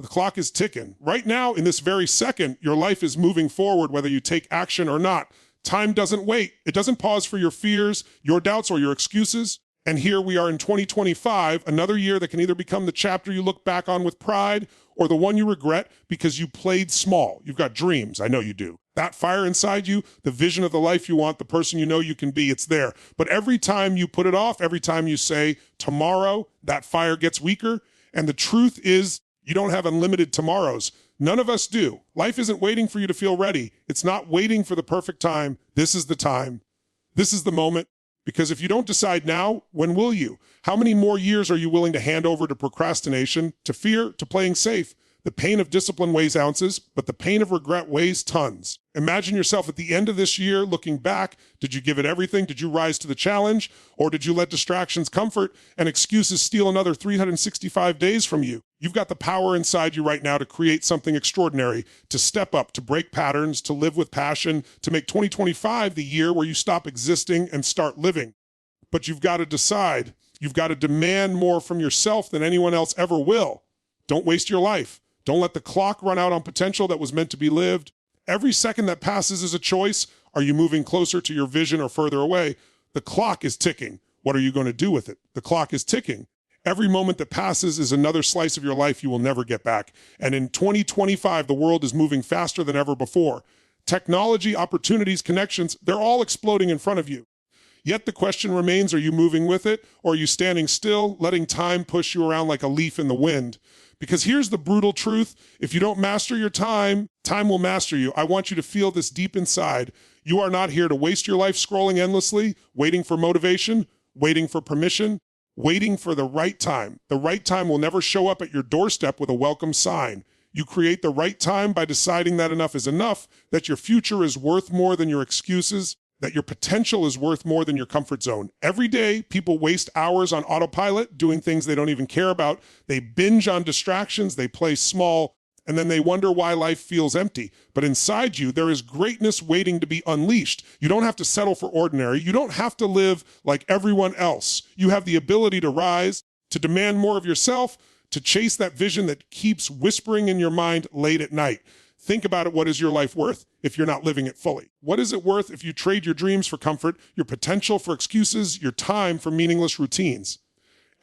The clock is ticking. Right now, in this very second, your life is moving forward whether you take action or not. Time doesn't wait. It doesn't pause for your fears, your doubts, or your excuses. And here we are in 2025, another year that can either become the chapter you look back on with pride or the one you regret because you played small. You've got dreams. I know you do. That fire inside you, the vision of the life you want, the person you know you can be, it's there. But every time you put it off, every time you say tomorrow, that fire gets weaker. And the truth is, you don't have unlimited tomorrows. None of us do. Life isn't waiting for you to feel ready. It's not waiting for the perfect time. This is the time. This is the moment. Because if you don't decide now, when will you? How many more years are you willing to hand over to procrastination, to fear, to playing safe? The pain of discipline weighs ounces, but the pain of regret weighs tons. Imagine yourself at the end of this year looking back. Did you give it everything? Did you rise to the challenge? Or did you let distractions, comfort, and excuses steal another 365 days from you? You've got the power inside you right now to create something extraordinary, to step up, to break patterns, to live with passion, to make 2025 the year where you stop existing and start living. But you've got to decide. You've got to demand more from yourself than anyone else ever will. Don't waste your life. Don't let the clock run out on potential that was meant to be lived. Every second that passes is a choice. Are you moving closer to your vision or further away? The clock is ticking. What are you going to do with it? The clock is ticking. Every moment that passes is another slice of your life you will never get back. And in 2025, the world is moving faster than ever before. Technology, opportunities, connections, they're all exploding in front of you. Yet the question remains, are you moving with it, or are you standing still, letting time push you around like a leaf in the wind? Because here's the brutal truth. If you don't master your time, time will master you. I want you to feel this deep inside. You are not here to waste your life scrolling endlessly, waiting for motivation, waiting for permission, waiting for the right time. The right time will never show up at your doorstep with a welcome sign. You create the right time by deciding that enough is enough, that your future is worth more than your excuses, that your potential is worth more than your comfort zone. Every day, people waste hours on autopilot, doing things they don't even care about. They binge on distractions, they play small, and then they wonder why life feels empty. But inside you, there is greatness waiting to be unleashed. You don't have to settle for ordinary. You don't have to live like everyone else. You have the ability to rise, to demand more of yourself, to chase that vision that keeps whispering in your mind late at night. Think about it. What is your life worth if you're not living it fully? What is it worth if you trade your dreams for comfort, your potential for excuses, your time for meaningless routines?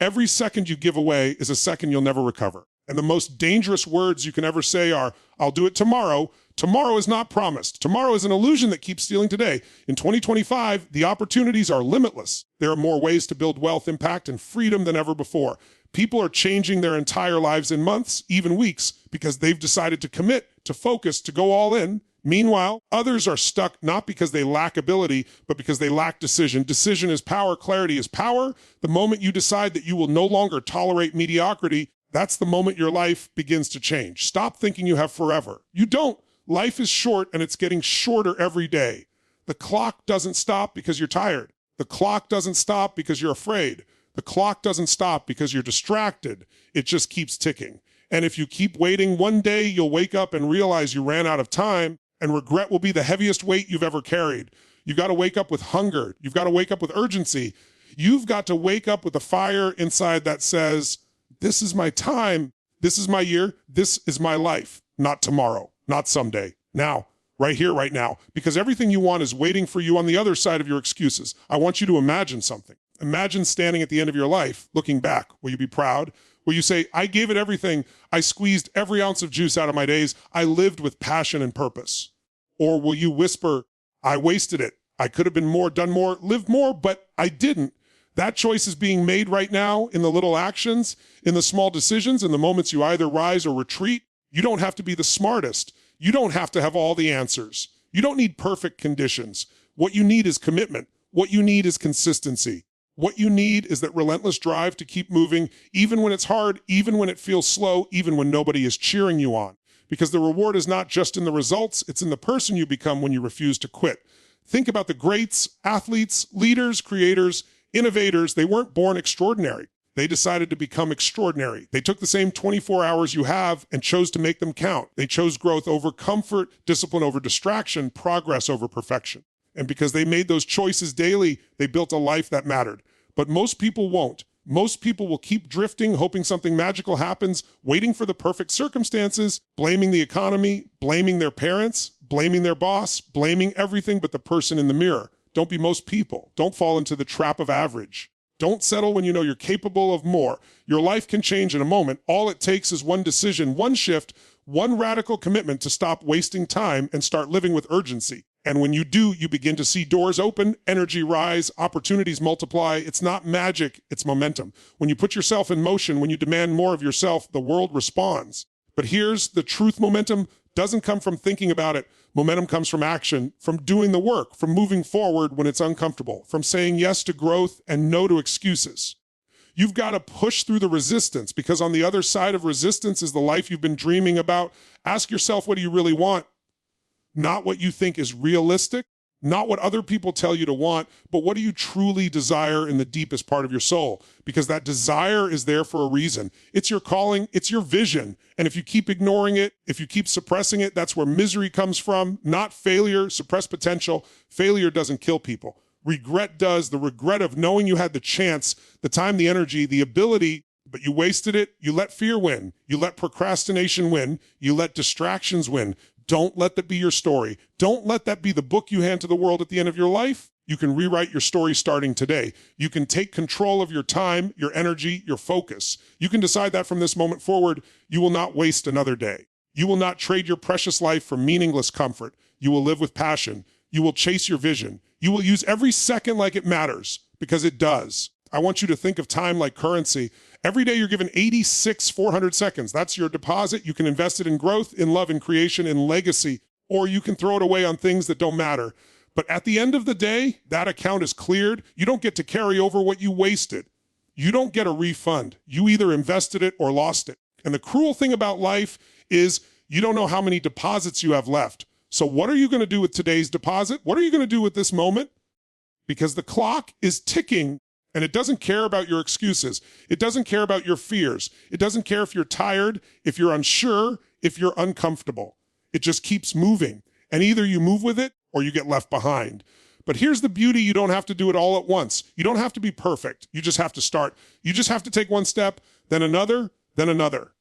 Every second you give away is a second you'll never recover. And the most dangerous words you can ever say are, I'll do it tomorrow. Tomorrow is not promised. Tomorrow is an illusion that keeps stealing today. In 2025, the opportunities are limitless. There are more ways to build wealth, impact, and freedom than ever before. People are changing their entire lives in months, even weeks, because they've decided to commit, to focus, to go all in. Meanwhile, others are stuck not because they lack ability, but because they lack decision. Decision is power. Clarity is power. The moment you decide that you will no longer tolerate mediocrity, that's the moment your life begins to change. Stop thinking you have forever. You don't. Life is short, and it's getting shorter every day. The clock doesn't stop because you're tired. The clock doesn't stop because you're afraid. The clock doesn't stop because you're distracted. It just keeps ticking. And if you keep waiting, one day you'll wake up and realize you ran out of time, and regret will be the heaviest weight you've ever carried. You've got to wake up with hunger. You've got to wake up with urgency. You've got to wake up with a fire inside that says, this is my time. This is my year. This is my life. Not tomorrow, not someday. Now, right here, right now. Because everything you want is waiting for you on the other side of your excuses. I want you to imagine something. Imagine standing at the end of your life, looking back. Will you be proud? Will you say, I gave it everything. I squeezed every ounce of juice out of my days. I lived with passion and purpose. Or will you whisper, I wasted it. I could have been more, done more, lived more, but I didn't. That choice is being made right now in the little actions, in the small decisions, in the moments you either rise or retreat. You don't have to be the smartest. You don't have to have all the answers. You don't need perfect conditions. What you need is commitment. What you need is consistency. What you need is that relentless drive to keep moving, even when it's hard, even when it feels slow, even when nobody is cheering you on. Because the reward is not just in the results, it's in the person you become when you refuse to quit. Think about the greats, athletes, leaders, creators, innovators. They weren't born extraordinary. They decided to become extraordinary. They took the same 24 hours you have and chose to make them count. They chose growth over comfort, discipline over distraction, progress over perfection. And because they made those choices daily, they built a life that mattered. But most people won't. Most people will keep drifting, hoping something magical happens, waiting for the perfect circumstances, blaming the economy, blaming their parents, blaming their boss, blaming everything but the person in the mirror. Don't be most people. Don't fall into the trap of average. Don't settle when you know you're capable of more. Your life can change in a moment. All it takes is one decision, one shift, one radical commitment to stop wasting time and start living with urgency. And when you do, you begin to see doors open, energy rise, opportunities multiply. It's not magic, it's momentum. When you put yourself in motion, when you demand more of yourself, the world responds. But here's the truth: momentum doesn't come from thinking about it. Momentum comes from action, from doing the work, from moving forward when it's uncomfortable, from saying yes to growth and no to excuses. You've got to push through the resistance, because on the other side of resistance is the life you've been dreaming about. Ask yourself, what do you really want? Not what you think is realistic, not what other people tell you to want, but what do you truly desire in the deepest part of your soul? Because that desire is there for a reason. It's your calling, it's your vision. And if you keep ignoring it, if you keep suppressing it, that's where misery comes from, not failure. Suppress potential. Failure doesn't kill people. Regret does. The regret of knowing you had the chance, the time, the energy, the ability, but you wasted it. You let fear win. You let procrastination win. You let distractions win. Don't let that be your story. Don't let that be the book you hand to the world at the end of your life. You can rewrite your story starting today. You can take control of your time, your energy, your focus. You can decide that from this moment forward, you will not waste another day. You will not trade your precious life for meaningless comfort. You will live with passion. You will chase your vision. You will use every second like it matters, because it does. I want you to think of time like currency. Every day you're given 400 seconds. That's your deposit. You can invest it in growth, in love, in creation, in legacy, or you can throw it away on things that don't matter. But at the end of the day, that account is cleared. You don't get to carry over what you wasted. You don't get a refund. You either invested it or lost it. And the cruel thing about life is you don't know how many deposits you have left. So what are you going to do with today's deposit? What are you going to do with this moment? Because the clock is ticking. And it doesn't care about your excuses. It doesn't care about your fears. It doesn't care if you're tired, if you're unsure, if you're uncomfortable. It just keeps moving. And either you move with it or you get left behind. But here's the beauty: you don't have to do it all at once. You don't have to be perfect. You just have to start. You just have to take one step, then another, then another.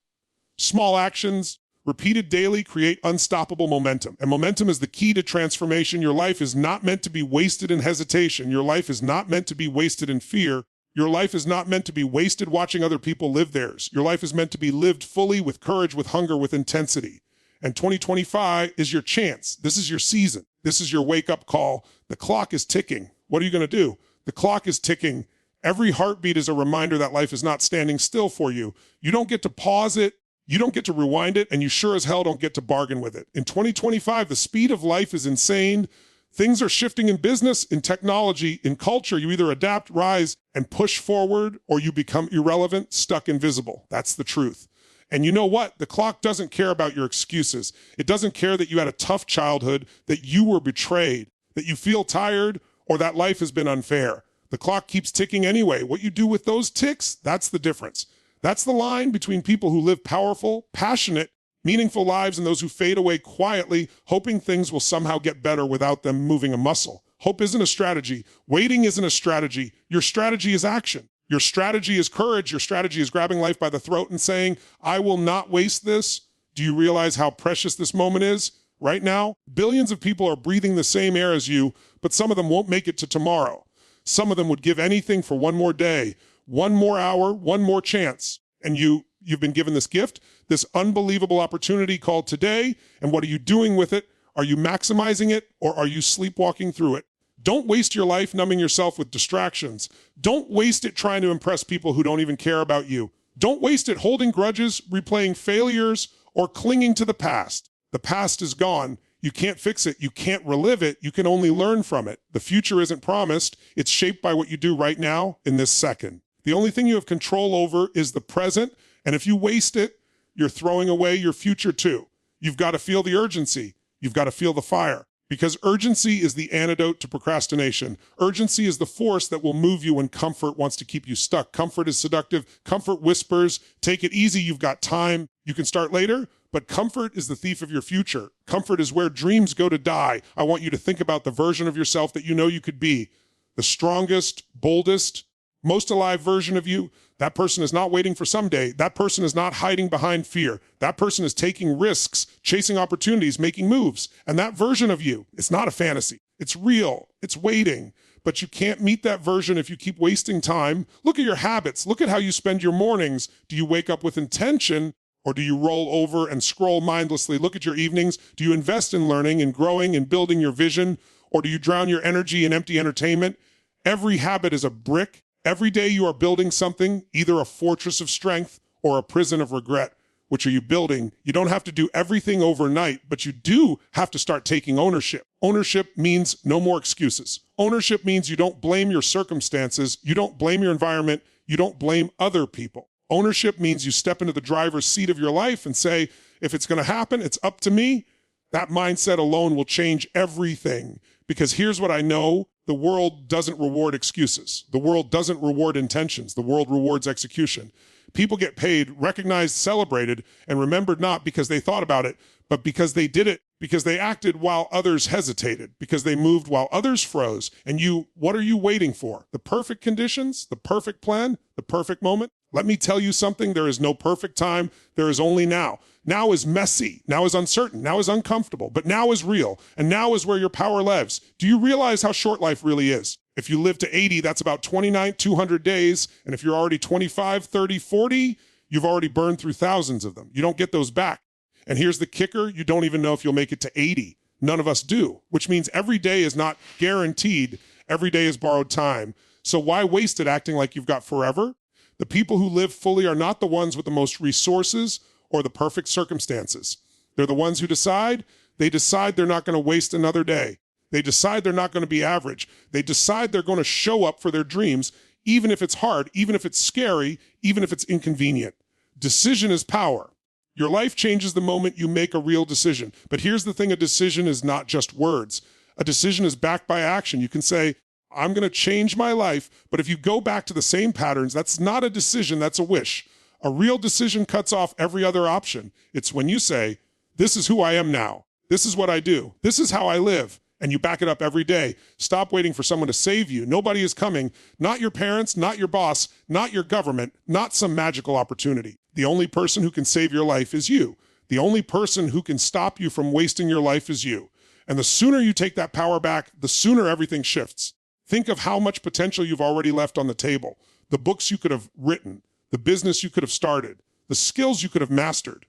Small actions, repeated daily, create unstoppable momentum. And momentum is the key to transformation. Your life is not meant to be wasted in hesitation. Your life is not meant to be wasted in fear. Your life is not meant to be wasted watching other people live theirs. Your life is meant to be lived fully, with courage, with hunger, with intensity. And 2025 is your chance. This is your season. This is your wake-up call. The clock is ticking. What are you going to do? The clock is ticking. Every heartbeat is a reminder that life is not standing still for you. You don't get to pause it. You don't get to rewind it, and you sure as hell don't get to bargain with it. In 2025, the speed of life is insane. Things are shifting in business, in technology, in culture. You either adapt, rise, and push forward, or you become irrelevant, stuck, invisible. That's the truth. And you know what? The clock doesn't care about your excuses. It doesn't care that you had a tough childhood, that you were betrayed, that you feel tired, or that life has been unfair. The clock keeps ticking anyway. What you do with those ticks, that's the difference. That's the line between people who live powerful, passionate, meaningful lives and those who fade away quietly, hoping things will somehow get better without them moving a muscle. Hope isn't a strategy. Waiting isn't a strategy. Your strategy is action. Your strategy is courage. Your strategy is grabbing life by the throat and saying, I will not waste this. Do you realize how precious this moment is? Right now, billions of people are breathing the same air as you, but some of them won't make it to tomorrow. Some of them would give anything for one more day, one more hour, one more chance. And you've been given this gift, this unbelievable opportunity called today. And what are you doing with it? Are you maximizing it, or are you sleepwalking through it? Don't waste your life numbing yourself with distractions. Don't waste it trying to impress people who don't even care about you. Don't waste it holding grudges, replaying failures, or clinging to the past. The past is gone. You can't fix it. You can't relive it. You can only learn from it. The future isn't promised. It's shaped by what you do right now in this second. The only thing you have control over is the present, and if you waste it, you're throwing away your future too. You've got to feel the urgency. You've got to feel the fire, because urgency is the antidote to procrastination. Urgency is the force that will move you when comfort wants to keep you stuck. Comfort is seductive. Comfort whispers, take it easy, you've got time. You can start later, but comfort is the thief of your future. Comfort is where dreams go to die. I want you to think about the version of yourself that you know you could be. The strongest, boldest, Most alive version of you, that person is not waiting for someday. That person is not hiding behind fear. That person is taking risks, chasing opportunities, making moves. And that version of you, it's not a fantasy. It's real. It's waiting. But you can't meet that version if you keep wasting time. Look at your habits. Look at how you spend your mornings. Do you wake up with intention, or do you roll over and scroll mindlessly? Look at your evenings. Do you invest in learning and growing and building your vision, or do you drown your energy in empty entertainment? Every habit is a brick. Every day you are building something, either a fortress of strength or a prison of regret. Which are you building? You don't have to do everything overnight, but you do have to start taking ownership. Ownership means no more excuses. Ownership means you don't blame your circumstances, you don't blame your environment, you don't blame other people. Ownership means you step into the driver's seat of your life and say, if it's going to happen, it's up to me. That mindset alone will change everything. Because here's what I know. The world doesn't reward excuses. The world doesn't reward intentions. The world rewards execution. People get paid, recognized, celebrated, and remembered not because they thought about it, but because they did it, because they acted while others hesitated, because they moved while others froze. And you, what are you waiting for? The perfect conditions, the perfect plan, the perfect moment? Let me tell you something. There is no perfect time. There is only now. Now is messy. Now is uncertain. Now is uncomfortable. But now is real. And now is where your power lives. Do you realize how short life really is? If you live to 80, that's about 200 days. And if you're already 25, 30, 40, you've already burned through thousands of them. You don't get those back. And here's the kicker. You don't even know if you'll make it to 80. None of us do, which means every day is not guaranteed. Every day is borrowed time. So why waste it acting like you've got forever? The people who live fully are not the ones with the most resources or the perfect circumstances. They're the ones who decide. They decide they're not going to waste another day. They decide they're not going to be average. They decide they're going to show up for their dreams, even if it's hard, even if it's scary, even if it's inconvenient. Decision is power. Your life changes the moment you make a real decision. But here's the thing, a decision is not just words. A decision is backed by action. You can say, I'm going to change my life, but if you go back to the same patterns, that's not a decision, that's a wish. A real decision cuts off every other option. It's when you say, this is who I am now. This is what I do. This is how I live. And you back it up every day. Stop waiting for someone to save you. Nobody is coming. Not your parents, not your boss, not your government, not some magical opportunity. The only person who can save your life is you. The only person who can stop you from wasting your life is you. And the sooner you take that power back, the sooner everything shifts. Think of how much potential you've already left on the table. The books you could have written, the business you could have started, the skills you could have mastered,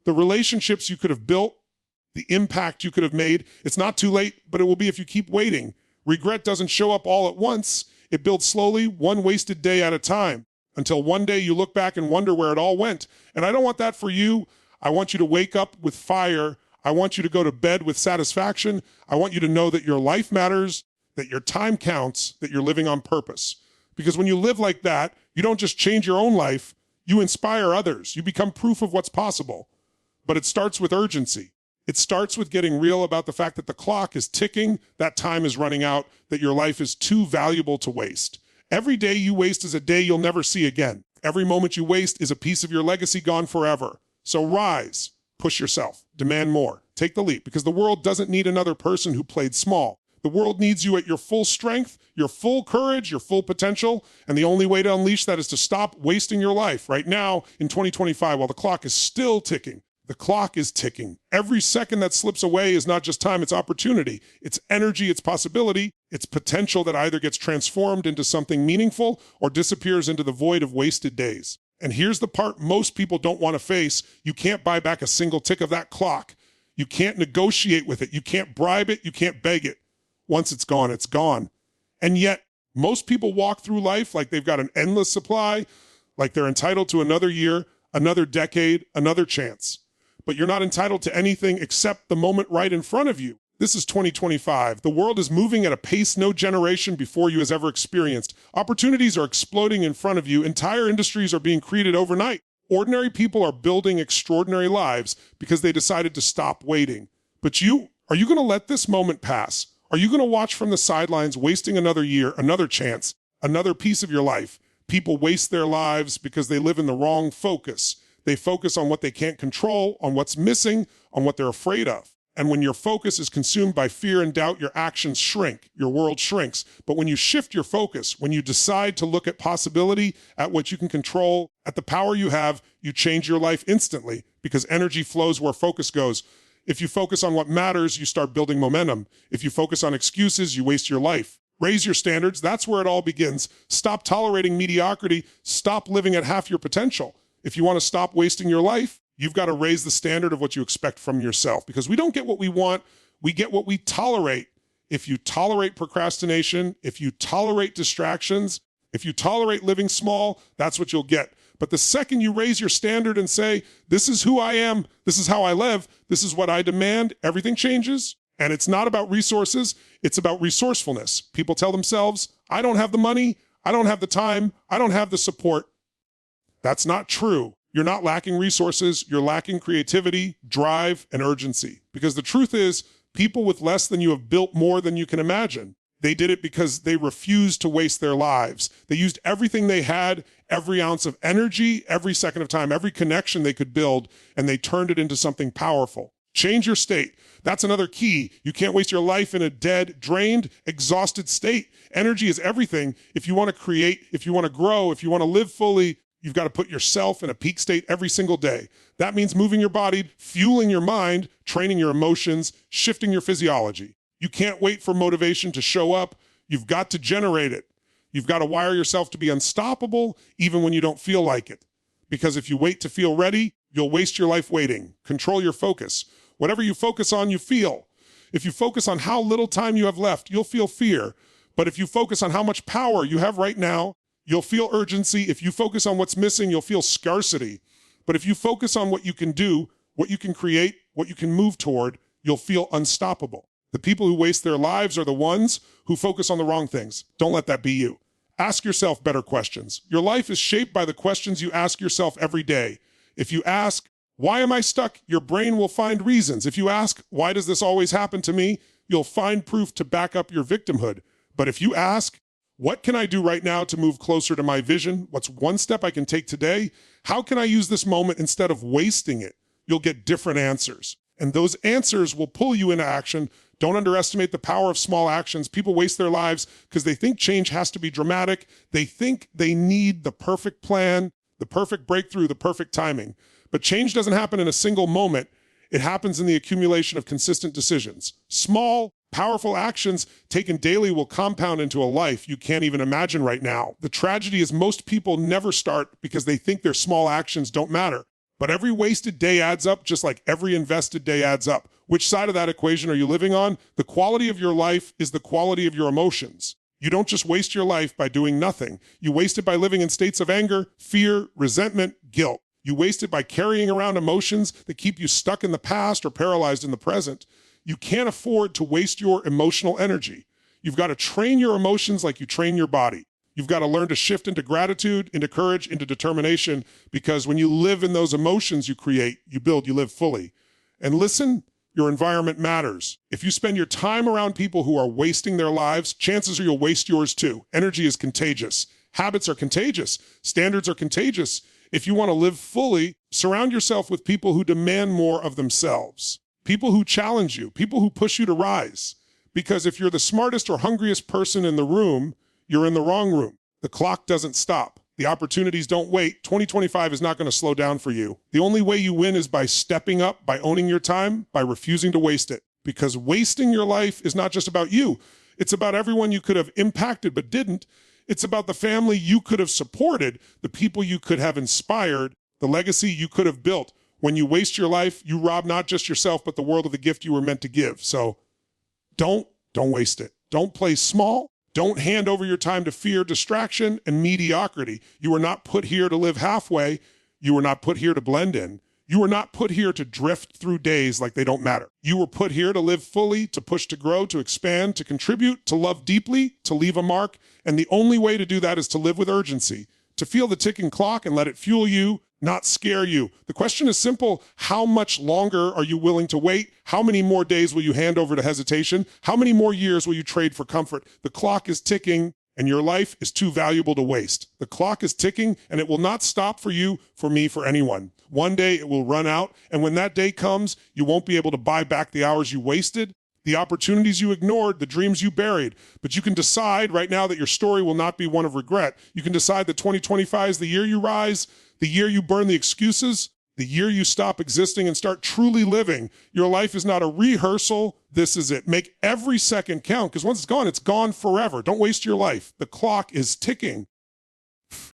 the relationships you could have built, the impact you could have made. It's not too late, but it will be if you keep waiting. Regret doesn't show up all at once. It builds slowly, one wasted day at a time, until one day you look back and wonder where it all went. And I don't want that for you. I want you to wake up with fire. I want you to go to bed with satisfaction. I want you to know that your life matters, that your time counts, that you're living on purpose. Because when you live like that, you don't just change your own life, you inspire others. You become proof of what's possible. But it starts with urgency. It starts with getting real about the fact that the clock is ticking, that time is running out, that your life is too valuable to waste. Every day you waste is a day you'll never see again. Every moment you waste is a piece of your legacy gone forever. So rise, push yourself, demand more, take the leap, because the world doesn't need another person who played small. The world needs you at your full strength, your full courage, your full potential, and the only way to unleash that is to stop wasting your life right now in 2025 while the clock is still ticking. The clock is ticking. Every second that slips away is not just time, it's opportunity. It's energy, it's possibility, it's potential that either gets transformed into something meaningful or disappears into the void of wasted days. And here's the part most people don't want to face. You can't buy back a single tick of that clock. You can't negotiate with it. You can't bribe it. You can't beg it. Once it's gone, it's gone. And yet, most people walk through life like they've got an endless supply, like they're entitled to another year, another decade, another chance. But you're not entitled to anything except the moment right in front of you. This is 2025. The world is moving at a pace no generation before you has ever experienced. Opportunities are exploding in front of you. Entire industries are being created overnight. Ordinary people are building extraordinary lives because they decided to stop waiting. But are you going to let this moment pass? Are you going to watch from the sidelines, wasting another year, another chance, another piece of your life? People waste their lives because they live in the wrong focus. They focus on what they can't control, on what's missing, on what they're afraid of. And when your focus is consumed by fear and doubt, your actions shrink, your world shrinks. But when you shift your focus, when you decide to look at possibility, at what you can control, at the power you have, you change your life instantly because energy flows where focus goes. If you focus on what matters, you start building momentum. If you focus on excuses, you waste your life. Raise your standards. That's where it all begins. Stop tolerating mediocrity. Stop living at half your potential. If you want to stop wasting your life, you've got to raise the standard of what you expect from yourself, because we don't get what we want. We get what we tolerate. If you tolerate procrastination, if you tolerate distractions, if you tolerate living small, that's what you'll get. But the second you raise your standard and say, this is who I am, this is how I live, this is what I demand, everything changes. And it's not about resources, it's about resourcefulness. People tell themselves, I don't have the money, I don't have the time, I don't have the support. That's not true. You're not lacking resources, you're lacking creativity, drive, and urgency. Because the truth is, people with less than you have built more than you can imagine. They did it because they refused to waste their lives. They used everything they had, every ounce of energy, every second of time, every connection they could build, and they turned it into something powerful. Change your state. That's another key. You can't waste your life in a dead, drained, exhausted state. Energy is everything. If you want to create, if you want to grow, if you want to live fully, you've got to put yourself in a peak state every single day. That means moving your body, fueling your mind, training your emotions, shifting your physiology. You can't wait for motivation to show up. You've got to generate it. You've got to wire yourself to be unstoppable even when you don't feel like it. Because if you wait to feel ready, you'll waste your life waiting. Control your focus. Whatever you focus on, you feel. If you focus on how little time you have left, you'll feel fear. But if you focus on how much power you have right now, you'll feel urgency. If you focus on what's missing, you'll feel scarcity. But if you focus on what you can do, what you can create, what you can move toward, you'll feel unstoppable. The people who waste their lives are the ones who focus on the wrong things. Don't let that be you. Ask yourself better questions. Your life is shaped by the questions you ask yourself every day. If you ask, why am I stuck? Your brain will find reasons. If you ask, why does this always happen to me? You'll find proof to back up your victimhood. But if you ask, what can I do right now to move closer to my vision? What's one step I can take today? How can I use this moment instead of wasting it? You'll get different answers. And those answers will pull you into action. Don't underestimate the power of small actions. People waste their lives because they think change has to be dramatic. They think they need the perfect plan, the perfect breakthrough, the perfect timing. But change doesn't happen in a single moment. It happens in the accumulation of consistent decisions. Small, powerful actions taken daily will compound into a life you can't even imagine right now. The tragedy is most people never start because they think their small actions don't matter. But every wasted day adds up, just like every invested day adds up. Which side of that equation are you living on? The quality of your life is the quality of your emotions. You don't just waste your life by doing nothing. You waste it by living in states of anger, fear, resentment, guilt. You waste it by carrying around emotions that keep you stuck in the past or paralyzed in the present. You can't afford to waste your emotional energy. You've got to train your emotions like you train your body. You've got to learn to shift into gratitude, into courage, into determination, because when you live in those emotions you create, you build, you live fully. And listen, your environment matters. If you spend your time around people who are wasting their lives, chances are you'll waste yours too. Energy is contagious. Habits are contagious. Standards are contagious. If you want to live fully, surround yourself with people who demand more of themselves. People who challenge you, people who push you to rise. Because if you're the smartest or hungriest person in the room, you're in the wrong room. The clock doesn't stop. The opportunities don't wait. 2025 is not going to slow down for you. The only way you win is by stepping up, by owning your time, by refusing to waste it. Because wasting your life is not just about you. It's about everyone you could have impacted but didn't. It's about the family you could have supported, the people you could have inspired, the legacy you could have built. When you waste your life, you rob not just yourself, but the world of the gift you were meant to give. So don't waste it. Don't play small. Don't hand over your time to fear, distraction, and mediocrity. You were not put here to live halfway. You were not put here to blend in. You were not put here to drift through days like they don't matter. You were put here to live fully, to push, to grow, to expand, to contribute, to love deeply, to leave a mark. And the only way to do that is to live with urgency, to feel the ticking clock and let it fuel you, not scare you. The question is simple. How much longer are you willing to wait? How many more days will you hand over to hesitation? How many more years will you trade for comfort? The clock is ticking and your life is too valuable to waste. The clock is ticking and it will not stop for you, for me, for anyone. One day it will run out, and when that day comes, you won't be able to buy back the hours you wasted, the opportunities you ignored, the dreams you buried. But you can decide right now that your story will not be one of regret. You can decide that 2025 is the year you rise, the year you burn the excuses, the year you stop existing and start truly living. Your life is not a rehearsal. This is it. Make every second count, because once it's gone forever. Don't waste your life. The clock is ticking.